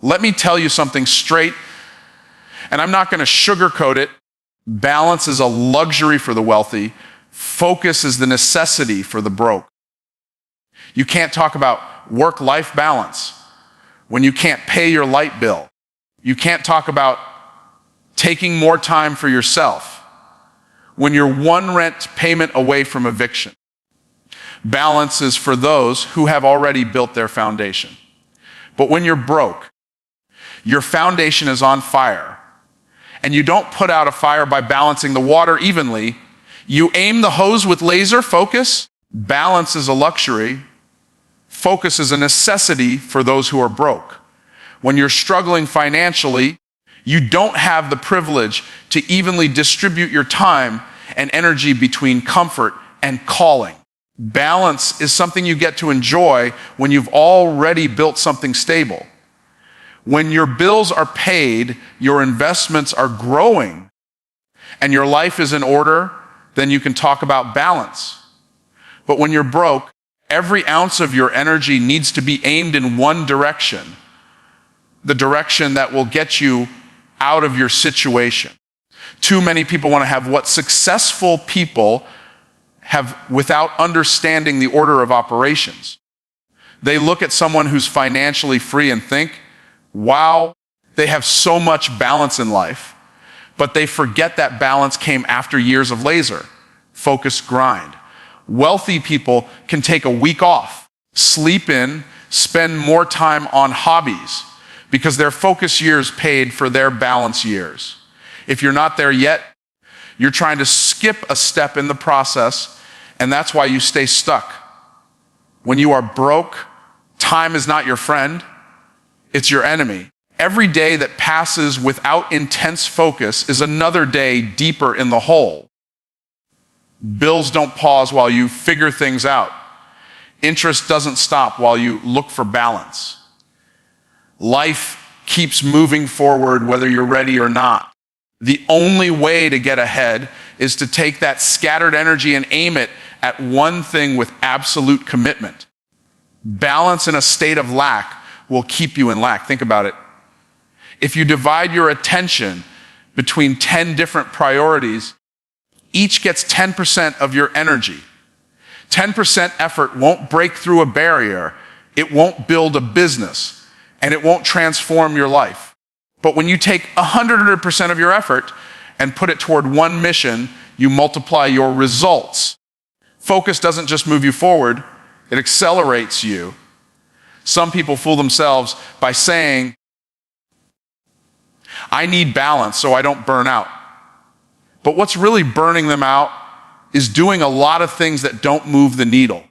Let me tell you something straight, and I'm not going to sugarcoat it. Balance is a luxury for the wealthy. Focus is the necessity for the broke. You can't talk about work-life balance when you can't pay your light bill. You can't talk about taking more time for yourself when you're one rent payment away from eviction. Balance is for those who have already built their foundation. But when you're broke, your foundation is on fire, and you don't put out a fire by balancing the water evenly. You aim the hose with laser focus. Balance is a luxury. Focus is a necessity for those who are broke. When you're struggling financially, you don't have the privilege to evenly distribute your time and energy between comfort and calling. Balance is something you get to enjoy when you've already built something stable. When your bills are paid, your investments are growing, and your life is in order, then you can talk about balance. But when you're broke, every ounce of your energy needs to be aimed in one direction, the direction that will get you out of your situation. Too many people want to have what successful people have without understanding the order of operations. They look at someone who's financially free and think, wow, they have so much balance in life, but they forget that balance came after years of laser, focused grind. Wealthy people can take a week off, sleep in, spend more time on hobbies, because their focus years paid for their balance years. If you're not there yet, you're trying to skip a step in the process, and that's why you stay stuck. When you are broke, time is not your friend, it's your enemy. Every day that passes without intense focus is another day deeper in the hole. Bills don't pause while you figure things out. Interest doesn't stop while you look for balance. Life keeps moving forward whether you're ready or not. The only way to get ahead is to take that scattered energy and aim it at one thing with absolute commitment. Balance in a state of lack will keep you in lack. Think about it. If you divide your attention between 10 different priorities, each gets 10% of your energy. 10% effort won't break through a barrier, it won't build a business, and it won't transform your life. But when you take 100% of your effort and put it toward one mission, you multiply your results. Focus doesn't just move you forward, it accelerates you. Some people fool themselves by saying, I need balance so I don't burn out. But what's really burning them out is doing a lot of things that don't move the needle.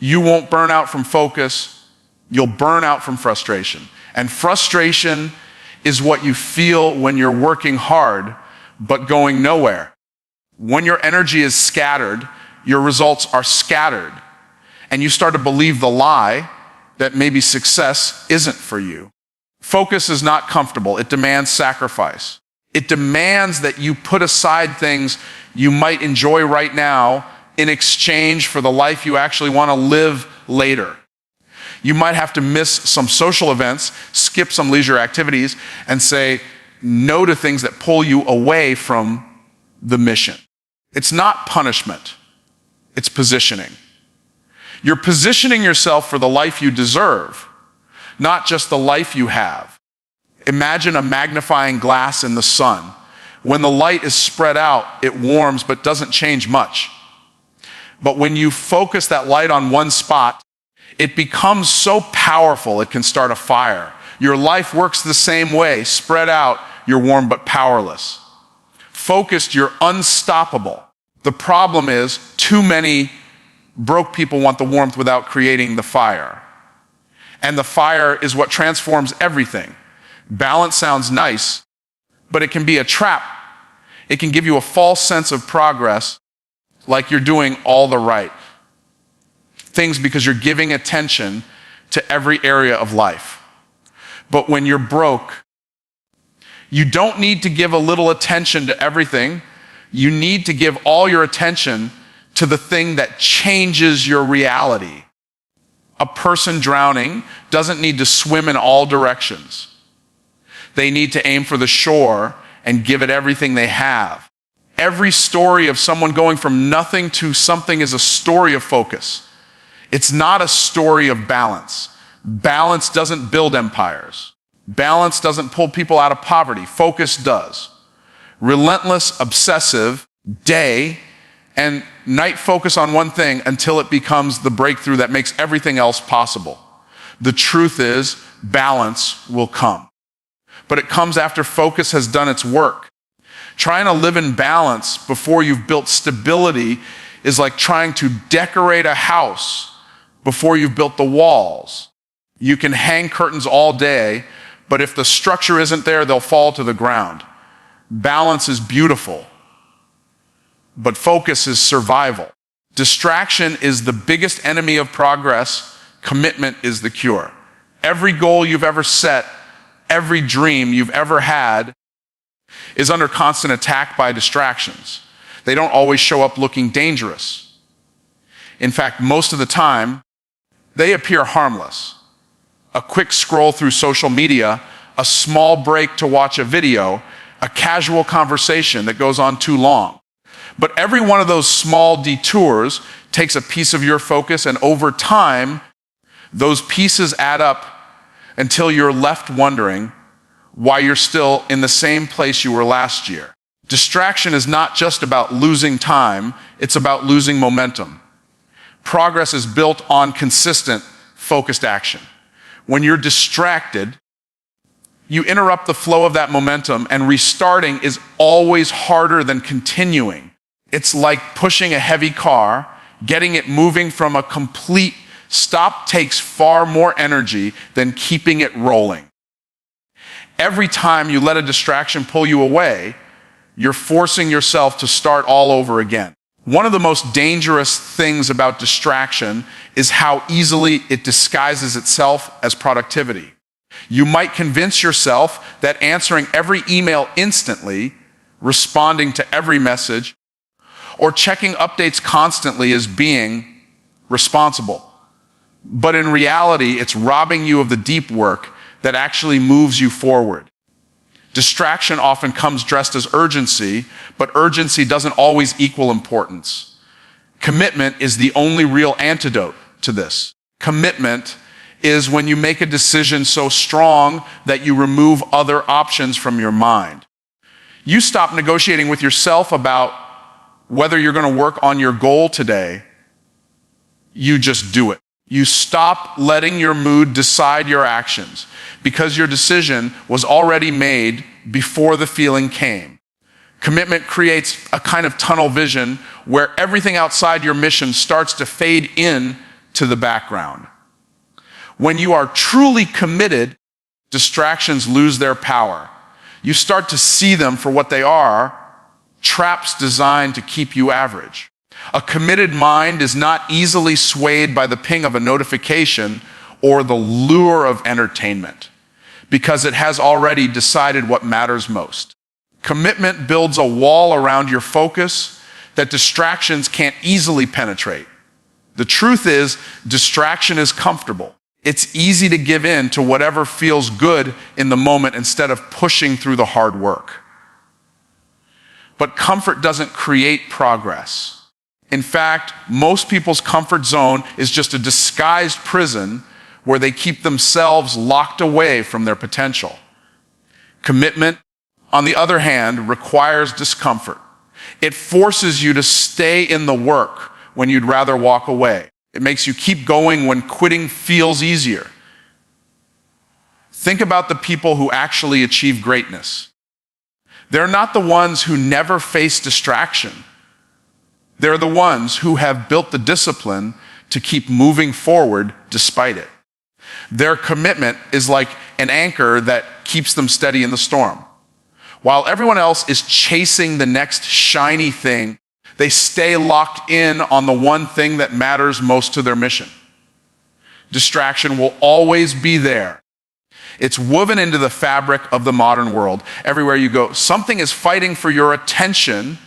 You won't burn out from focus, you'll burn out from frustration. And frustration is what you feel when you're working hard, but going nowhere. When your energy is scattered, your results are scattered. And you start to believe the lie that maybe success isn't for you. Focus is not comfortable. It demands sacrifice. It demands that you put aside things you might enjoy right now in exchange for the life you actually want to live later. You might have to miss some social events, skip some leisure activities, and say no to things that pull you away from the mission. It's not punishment. It's positioning. You're positioning yourself for the life you deserve, not just the life you have. Imagine a magnifying glass in the sun. When the light is spread out, it warms but doesn't change much. But when you focus that light on one spot, it becomes so powerful it can start a fire. Your life works the same way. Spread out, you're warm but powerless. Focused, you're unstoppable. The problem is too many broke people want the warmth without creating the fire. And the fire is what transforms everything. Balance sounds nice, but it can be a trap. It can give you a false sense of progress, like you're doing all the right things because you're giving attention to every area of life. But when you're broke, you don't need to give a little attention to everything. You need to give all your attention to the thing that changes your reality. A person drowning doesn't need to swim in all directions. They need to aim for the shore and give it everything they have. Every story of someone going from nothing to something is a story of focus. It's not a story of balance. Balance doesn't build empires. Balance doesn't pull people out of poverty. Focus does. Relentless, obsessive, day and night focus on one thing until it becomes the breakthrough that makes everything else possible. The truth is, balance will come. But it comes after focus has done its work. Trying to live in balance before you've built stability is like trying to decorate a house before you've built the walls. You can hang curtains all day, but if the structure isn't there, they'll fall to the ground. Balance is beautiful, but focus is survival. Distraction is the biggest enemy of progress. Commitment is the cure. Every goal you've ever set, every dream you've ever had is under constant attack by distractions. They don't always show up looking dangerous. In fact, most of the time, they appear harmless. A quick scroll through social media, a small break to watch a video, a casual conversation that goes on too long. But every one of those small detours takes a piece of your focus, and over time, those pieces add up until you're left wondering why you're still in the same place you were last year. Distraction is not just about losing time, it's about losing momentum. Progress is built on consistent, focused action. When you're distracted, you interrupt the flow of that momentum, and restarting is always harder than continuing. It's like pushing a heavy car. Getting it moving from a complete stop takes far more energy than keeping it rolling. Every time you let a distraction pull you away, you're forcing yourself to start all over again. One of the most dangerous things about distraction is how easily it disguises itself as productivity. You might convince yourself that answering every email instantly, responding to every message, or checking updates constantly is being responsible. But in reality, it's robbing you of the deep work that actually moves you forward. Distraction often comes dressed as urgency, but urgency doesn't always equal importance. Commitment is the only real antidote to this. Commitment is when you make a decision so strong that you remove other options from your mind. You stop negotiating with yourself about whether you're going to work on your goal today. You just do it. You stop letting your mood decide your actions because your decision was already made before the feeling came. Commitment creates a kind of tunnel vision where everything outside your mission starts to fade in to the background. When you are truly committed, distractions lose their power. You start to see them for what they are, traps designed to keep you average. A committed mind is not easily swayed by the ping of a notification or the lure of entertainment because it has already decided what matters most. Commitment builds a wall around your focus that distractions can't easily penetrate. The truth is, distraction is comfortable. It's easy to give in to whatever feels good in the moment instead of pushing through the hard work. But comfort doesn't create progress. In fact, most people's comfort zone is just a disguised prison where they keep themselves locked away from their potential. Commitment, on the other hand, requires discomfort. It forces you to stay in the work when you'd rather walk away. It makes you keep going when quitting feels easier. Think about the people who actually achieve greatness. They're not the ones who never face distraction. They're the ones who have built the discipline to keep moving forward despite it. Their commitment is like an anchor that keeps them steady in the storm. While everyone else is chasing the next shiny thing, they stay locked in on the one thing that matters most to their mission. Distraction will always be there. It's woven into the fabric of the modern world. Everywhere you go, something is fighting for your attention.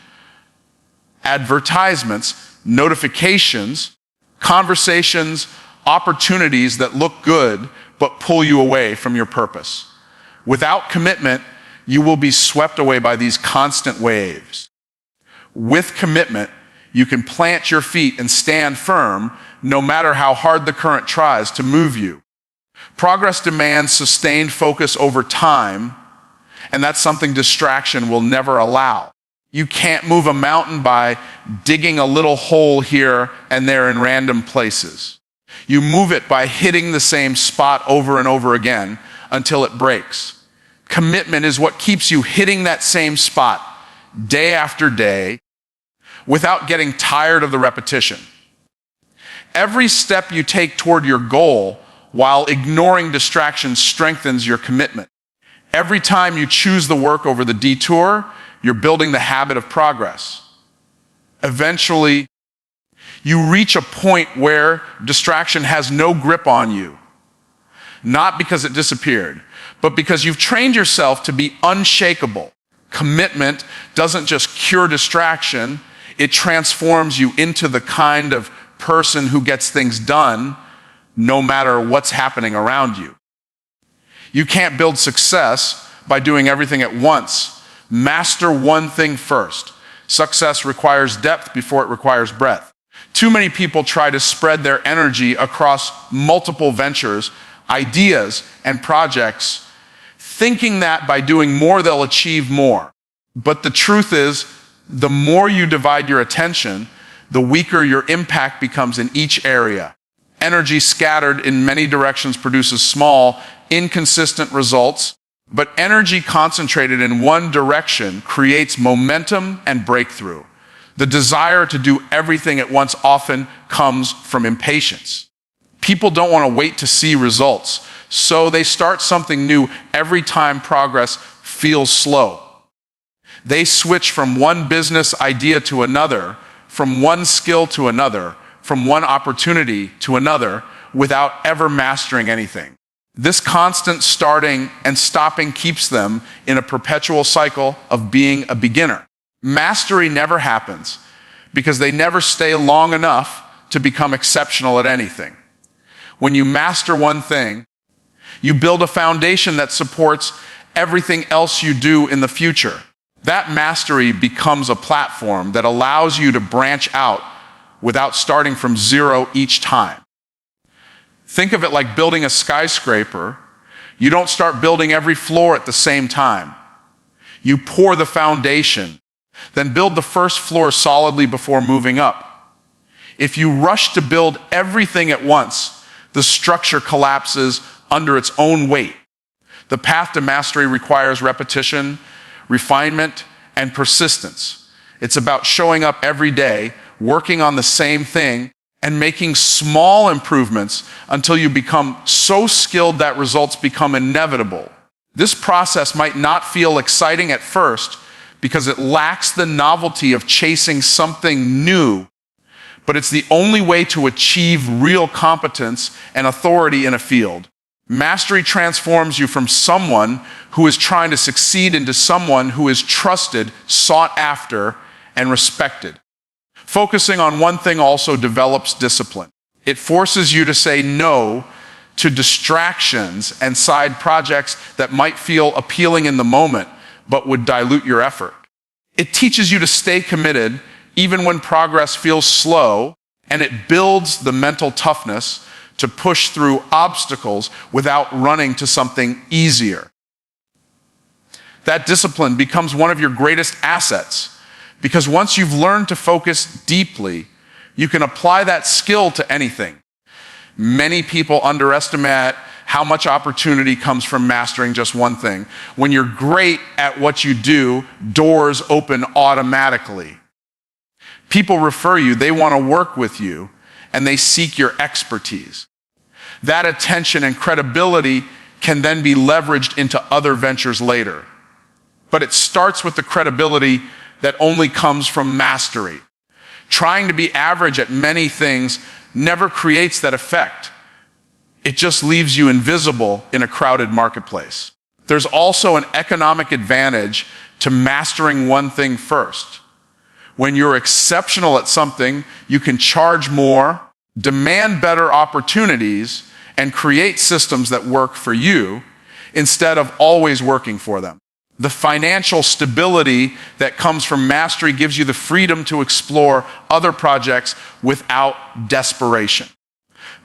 Advertisements, notifications, conversations, opportunities that look good but pull you away from your purpose. Without commitment, you will be swept away by these constant waves. With commitment, you can plant your feet and stand firm no matter how hard the current tries to move you. Progress demands sustained focus over time, and that's something distraction will never allow. You can't move a mountain by digging a little hole here and there in random places. You move it by hitting the same spot over and over again until it breaks. Commitment is what keeps you hitting that same spot day after day without getting tired of the repetition. Every step you take toward your goal while ignoring distractions strengthens your commitment. Every time you choose the work over the detour, you're building the habit of progress. Eventually, you reach a point where distraction has no grip on you. Not because it disappeared, but because you've trained yourself to be unshakable. Commitment doesn't just cure distraction, it transforms you into the kind of person who gets things done no matter what's happening around you. You can't build success by doing everything at once. Master one thing first. Success requires depth before it requires breadth. Too many people try to spread their energy across multiple ventures, ideas, and projects, thinking that by doing more they'll achieve more. But the truth is, the more you divide your attention, the weaker your impact becomes in each area. Energy scattered in many directions produces small, inconsistent results, but energy concentrated in one direction creates momentum and breakthrough. The desire to do everything at once often comes from impatience. People don't want to wait to see results, so they start something new every time progress feels slow. They switch from one business idea to another, from one skill to another, from one opportunity to another, without ever mastering anything. This constant starting and stopping keeps them in a perpetual cycle of being a beginner. Mastery never happens because they never stay long enough to become exceptional at anything. When you master one thing, you build a foundation that supports everything else you do in the future. That mastery becomes a platform that allows you to branch out without starting from zero each time. Think of it like building a skyscraper. You don't start building every floor at the same time. You pour the foundation, then build the first floor solidly before moving up. If you rush to build everything at once, the structure collapses under its own weight. The path to mastery requires repetition, refinement, and persistence. It's about showing up every day, working on the same thing, and making small improvements until you become so skilled that results become inevitable. This process might not feel exciting at first because it lacks the novelty of chasing something new, but it's the only way to achieve real competence and authority in a field. Mastery transforms you from someone who is trying to succeed into someone who is trusted, sought after, and respected. Focusing on one thing also develops discipline. It forces you to say no to distractions and side projects that might feel appealing in the moment, but would dilute your effort. It teaches you to stay committed even when progress feels slow, and it builds the mental toughness to push through obstacles without running to something easier. That discipline becomes one of your greatest assets, because once you've learned to focus deeply, you can apply that skill to anything. Many people underestimate how much opportunity comes from mastering just one thing. When you're great at what you do, doors open automatically. People refer you, they want to work with you, and they seek your expertise. That attention and credibility can then be leveraged into other ventures later. But it starts with the credibility that only comes from mastery. Trying to be average at many things never creates that effect. It just leaves you invisible in a crowded marketplace. There's also an economic advantage to mastering one thing first. When you're exceptional at something, you can charge more, demand better opportunities, and create systems that work for you. instead of always working for them. The financial stability that comes from mastery gives you the freedom to explore other projects without desperation.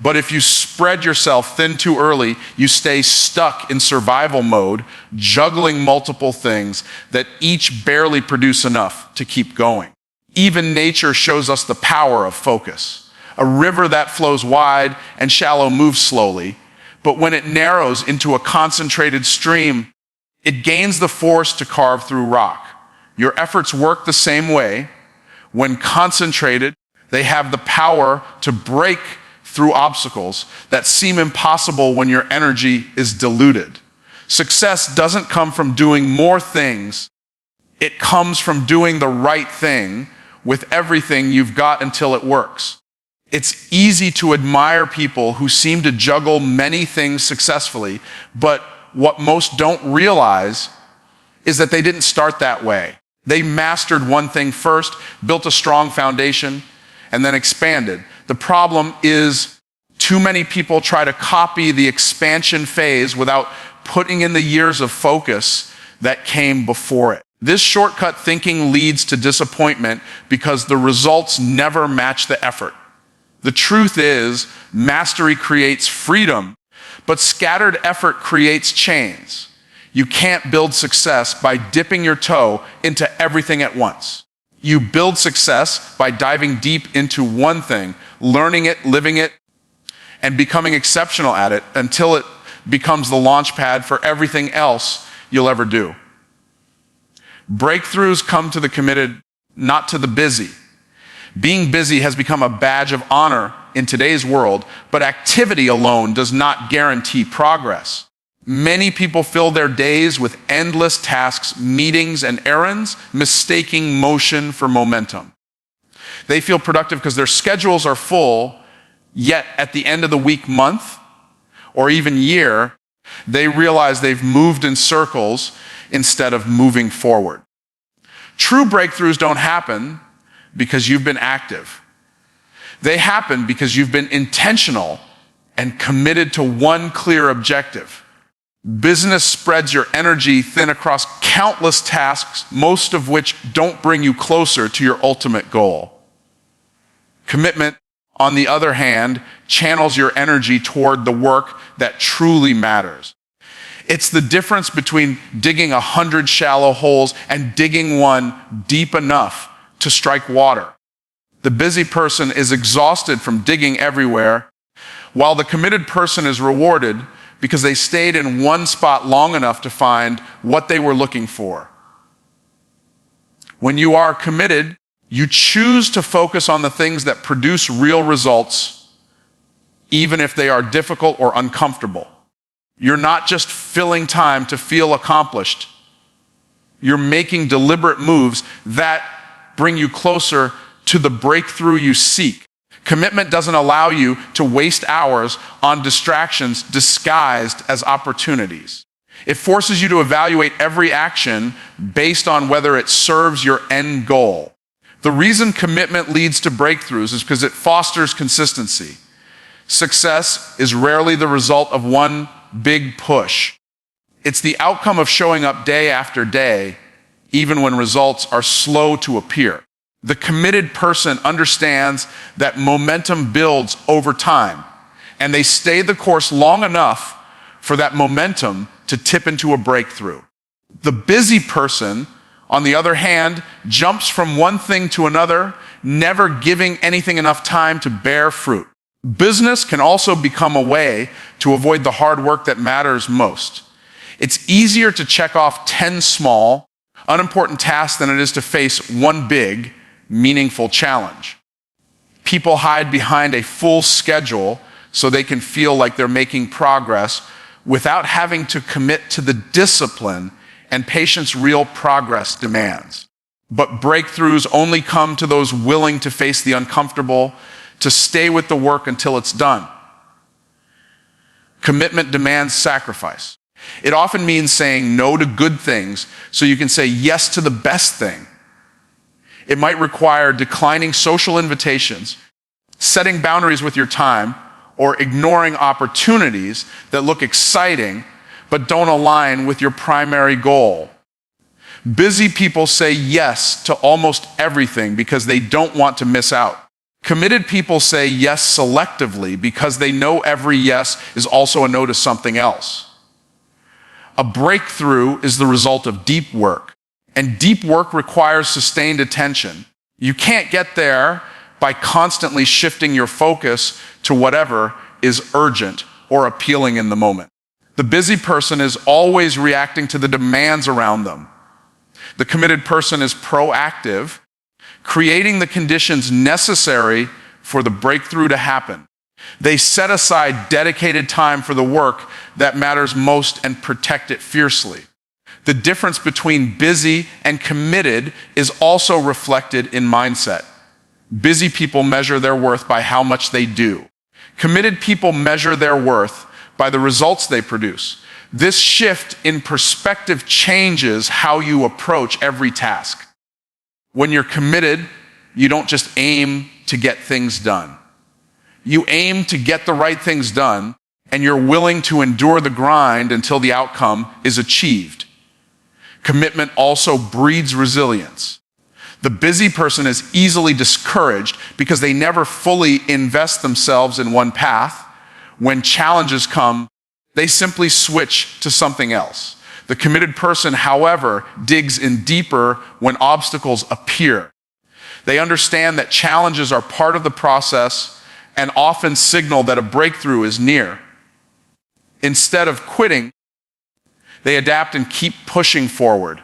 But if you spread yourself thin too early, you stay stuck in survival mode, juggling multiple things that each barely produce enough to keep going. Even nature shows us the power of focus. A river that flows wide and shallow moves slowly, but when it narrows into a concentrated stream, it gains the force to carve through rock. Your efforts work the same way. When concentrated, they have the power to break through obstacles that seem impossible when your energy is diluted. Success doesn't come from doing more things. It comes from doing the right thing with everything you've got until it works. It's easy to admire people who seem to juggle many things successfully, but what most don't realize is that they didn't start that way. They mastered one thing first, built a strong foundation, and then expanded. The problem is too many people try to copy the expansion phase without putting in the years of focus that came before it. This shortcut thinking leads to disappointment because the results never match the effort. The truth is, mastery creates freedom, but scattered effort creates chains. You can't build success by dipping your toe into everything at once. You build success by diving deep into one thing, learning it, living it, and becoming exceptional at it until it becomes the launch pad for everything else you'll ever do. Breakthroughs come to the committed, not to the busy. Being busy has become a badge of honor in today's world, but activity alone does not guarantee progress. Many people fill their days with endless tasks, meetings, and errands, mistaking motion for momentum. They feel productive because their schedules are full, yet at the end of the week, month, or even year, they realize they've moved in circles instead of moving forward. True breakthroughs don't happen because you've been active. They happen because you've been intentional and committed to one clear objective. Business spreads your energy thin across countless tasks, most of which don't bring you closer to your ultimate goal. Commitment, on the other hand, channels your energy toward the work that truly matters. It's the difference between digging 100 shallow holes and digging one deep enough to strike water. The busy person is exhausted from digging everywhere, while the committed person is rewarded because they stayed in one spot long enough to find what they were looking for. When you are committed, you choose to focus on the things that produce real results, even if they are difficult or uncomfortable. You're not just filling time to feel accomplished. You're making deliberate moves that bring you closer to the breakthrough you seek. Commitment doesn't allow you to waste hours on distractions disguised as opportunities. It forces you to evaluate every action based on whether it serves your end goal. The reason commitment leads to breakthroughs is because it fosters consistency. Success is rarely the result of one big push. It's the outcome of showing up day after day, even when results are slow to appear. The committed person understands that momentum builds over time, and they stay the course long enough for that momentum to tip into a breakthrough. The busy person, on the other hand, jumps from one thing to another, never giving anything enough time to bear fruit. Business can also become a way to avoid the hard work that matters most. It's easier to check off 10 small, unimportant tasks than it is to face one big, meaningful challenge. People hide behind a full schedule so they can feel like they're making progress without having to commit to the discipline and patience real progress demands. But breakthroughs only come to those willing to face the uncomfortable, to stay with the work until it's done. Commitment demands sacrifice. It often means saying no to good things so you can say yes to the best thing. It might require declining social invitations, setting boundaries with your time, or ignoring opportunities that look exciting but don't align with your primary goal. Busy people say yes to almost everything because they don't want to miss out. Committed people say yes selectively because they know every yes is also a no to something else. A breakthrough is the result of deep work, and deep work requires sustained attention. You can't get there by constantly shifting your focus to whatever is urgent or appealing in the moment. The busy person is always reacting to the demands around them. The committed person is proactive, creating the conditions necessary for the breakthrough to happen. They set aside dedicated time for the work that matters most and protect it fiercely. The difference between busy and committed is also reflected in mindset. Busy people measure their worth by how much they do. Committed people measure their worth by the results they produce. This shift in perspective changes how you approach every task. When you're committed, you don't just aim to get things done. You aim to get the right things done, and you're willing to endure the grind until the outcome is achieved. Commitment also breeds resilience. The busy person is easily discouraged because they never fully invest themselves in one path. When challenges come, they simply switch to something else. The committed person, however, digs in deeper when obstacles appear. They understand that challenges are part of the process and often signal that a breakthrough is near. Instead of quitting, they adapt and keep pushing forward.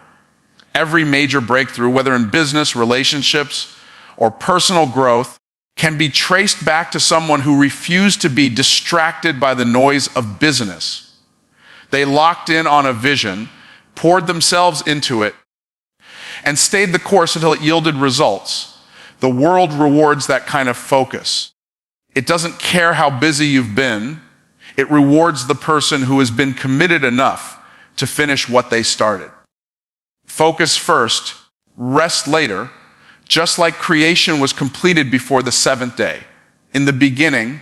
Every major breakthrough, whether in business, relationships, or personal growth, can be traced back to someone who refused to be distracted by the noise of business. They locked in on a vision, poured themselves into it, and stayed the course until it yielded results. The world rewards that kind of focus. It doesn't care how busy you've been. It rewards the person who has been committed enough to finish what they started. Focus first, rest later, just like creation was completed before the seventh day. In the beginning,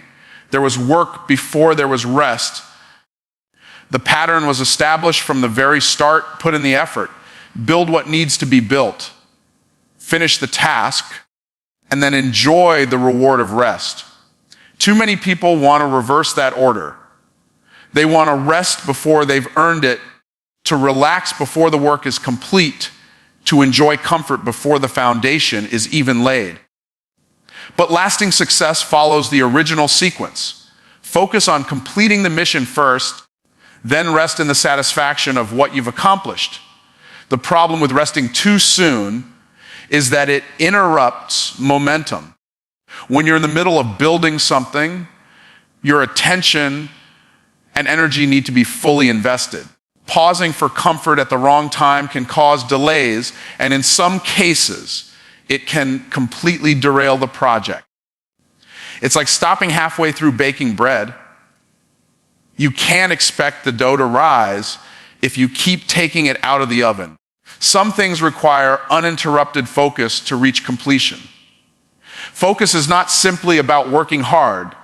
there was work before there was rest. The pattern was established from the very start. Put in the effort. Build what needs to be built. Finish the task, and then enjoy the reward of rest. Too many people want to reverse that order. They want to rest before they've earned it, to relax before the work is complete, to enjoy comfort before the foundation is even laid. But lasting success follows the original sequence. Focus on completing the mission first, then rest in the satisfaction of what you've accomplished. The problem with resting too soon is that it interrupts momentum. When you're in the middle of building something, your attention and energy need to be fully invested. Pausing for comfort at the wrong time can cause delays, and in some cases, it can completely derail the project. It's like stopping halfway through baking bread. You can't expect the dough to rise if you keep taking it out of the oven. Some things require uninterrupted focus to reach completion. Focus is not simply about working hard.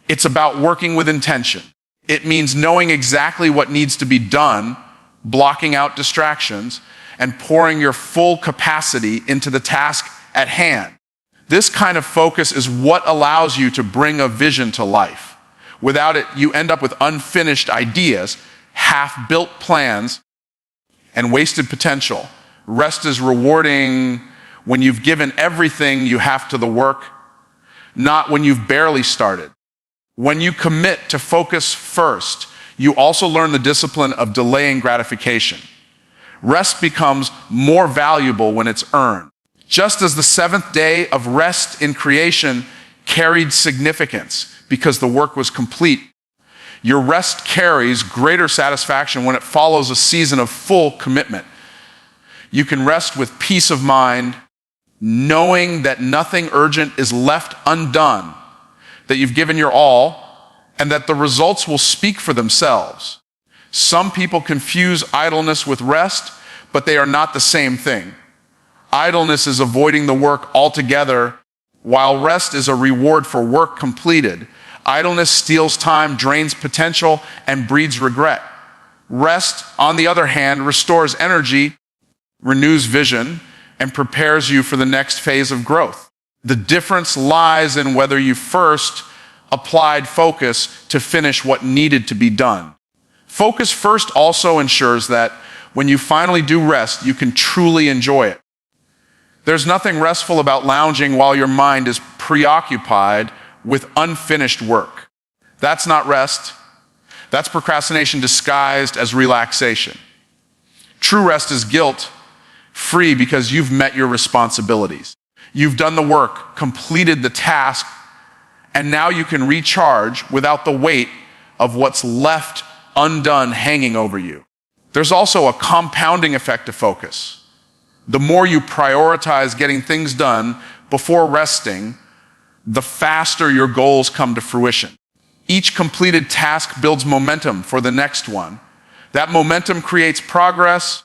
It's about working with intention. It means knowing exactly what needs to be done, blocking out distractions, and pouring your full capacity into the task at hand. This kind of focus is what allows you to bring a vision to life. Without it, you end up with unfinished ideas, half-built plans, and wasted potential. Rest is rewarding when you've given everything you have to the work, not when you've barely started. When you commit to focus first, you also learn the discipline of delaying gratification. Rest becomes more valuable when it's earned. Just as the seventh day of rest in creation carried significance because the work was complete, your rest carries greater satisfaction when it follows a season of full commitment. You can rest with peace of mind, knowing that nothing urgent is left undone, that you've given your all, and that the results will speak for themselves. Some people confuse idleness with rest, but they are not the same thing. Idleness is avoiding the work altogether, while rest is a reward for work completed. Idleness steals time, drains potential, and breeds regret. Rest, on the other hand, restores energy, renews vision, and prepares you for the next phase of growth. The difference lies in whether you first applied focus to finish what needed to be done. Focus first also ensures that when you finally do rest, you can truly enjoy it. There's nothing restful about lounging while your mind is preoccupied with unfinished work. That's not rest. That's procrastination disguised as relaxation. True rest is guilt-free because you've met your responsibilities. You've done the work, completed the task, and now you can recharge without the weight of what's left undone hanging over you. There's also a compounding effect to focus. The more you prioritize getting things done before resting, the faster your goals come to fruition. Each completed task builds momentum for the next one. That momentum creates progress,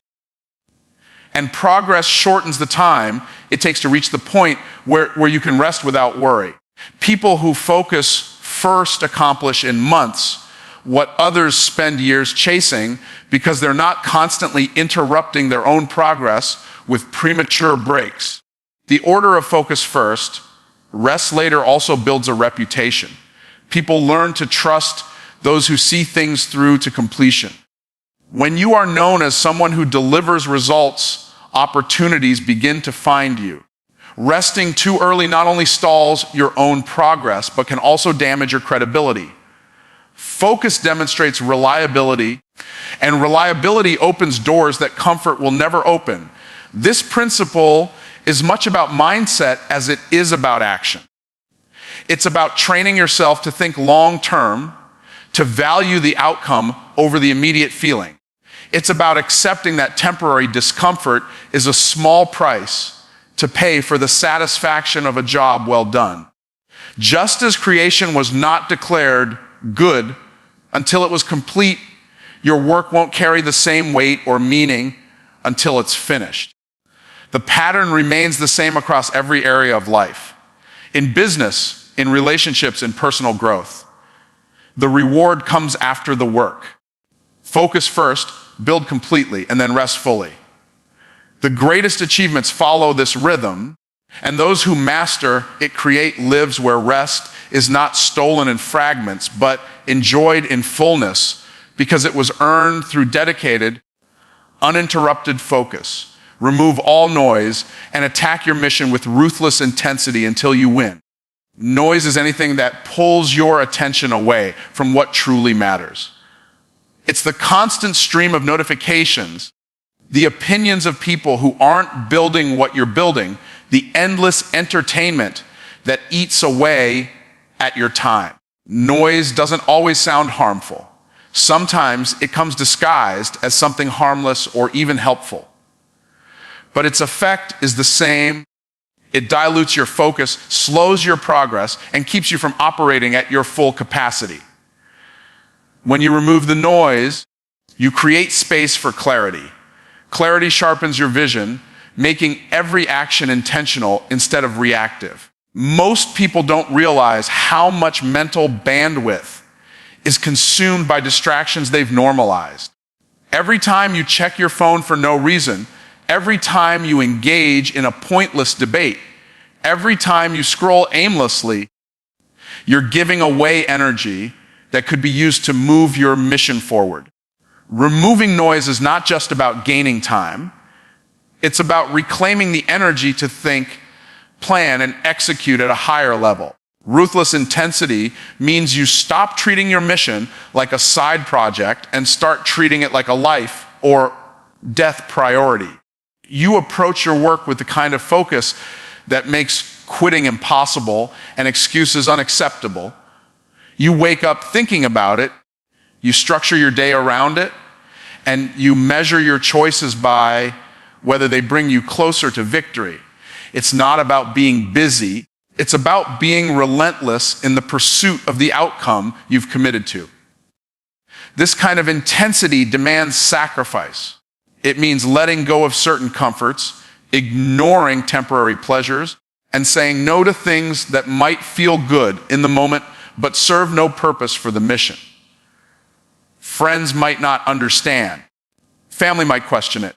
and progress shortens the time it takes to reach the point where you can rest without worry. People who focus first accomplish in months what others spend years chasing because they're not constantly interrupting their own progress with premature breaks. The order of focus first, rest later also builds a reputation. People learn to trust those who see things through to completion. When you are known as someone who delivers results, opportunities begin to find you. Resting too early not only stalls your own progress, but can also damage your credibility. Focus demonstrates reliability, and reliability opens doors that comfort will never open. This principle is much about mindset as it is about action. It's about training yourself to think long-term, to value the outcome over the immediate feeling. It's about accepting that temporary discomfort is a small price to pay for the satisfaction of a job well done. Just as creation was not declared good until it was complete, your work won't carry the same weight or meaning until it's finished. The pattern remains the same across every area of life. In business, in relationships, in personal growth, the reward comes after the work. Focus first, build completely, and then rest fully. The greatest achievements follow this rhythm, and those who master it create lives where rest is not stolen in fragments, but enjoyed in fullness because it was earned through dedicated, uninterrupted focus. Remove all noise and attack your mission with ruthless intensity until you win. Noise is anything that pulls your attention away from what truly matters. It's the constant stream of notifications, the opinions of people who aren't building what you're building, the endless entertainment that eats away at your time. Noise doesn't always sound harmful. Sometimes it comes disguised as something harmless or even helpful. But its effect is the same. It dilutes your focus, slows your progress, and keeps you from operating at your full capacity. When you remove the noise, you create space for clarity. Clarity sharpens your vision, making every action intentional instead of reactive. Most people don't realize how much mental bandwidth is consumed by distractions they've normalized. Every time you check your phone for no reason, every time you engage in a pointless debate, every time you scroll aimlessly, you're giving away energy that could be used to move your mission forward. Removing noise is not just about gaining time. It's about reclaiming the energy to think, plan, and execute at a higher level. Ruthless intensity means you stop treating your mission like a side project and start treating it like a life or death priority. You approach your work with the kind of focus that makes quitting impossible and excuses unacceptable. You wake up thinking about it, you structure your day around it, and you measure your choices by whether they bring you closer to victory. It's not about being busy, it's about being relentless in the pursuit of the outcome you've committed to. This kind of intensity demands sacrifice. It means letting go of certain comforts, ignoring temporary pleasures, and saying no to things that might feel good in the moment but serve no purpose for the mission. Friends might not understand. Family might question it.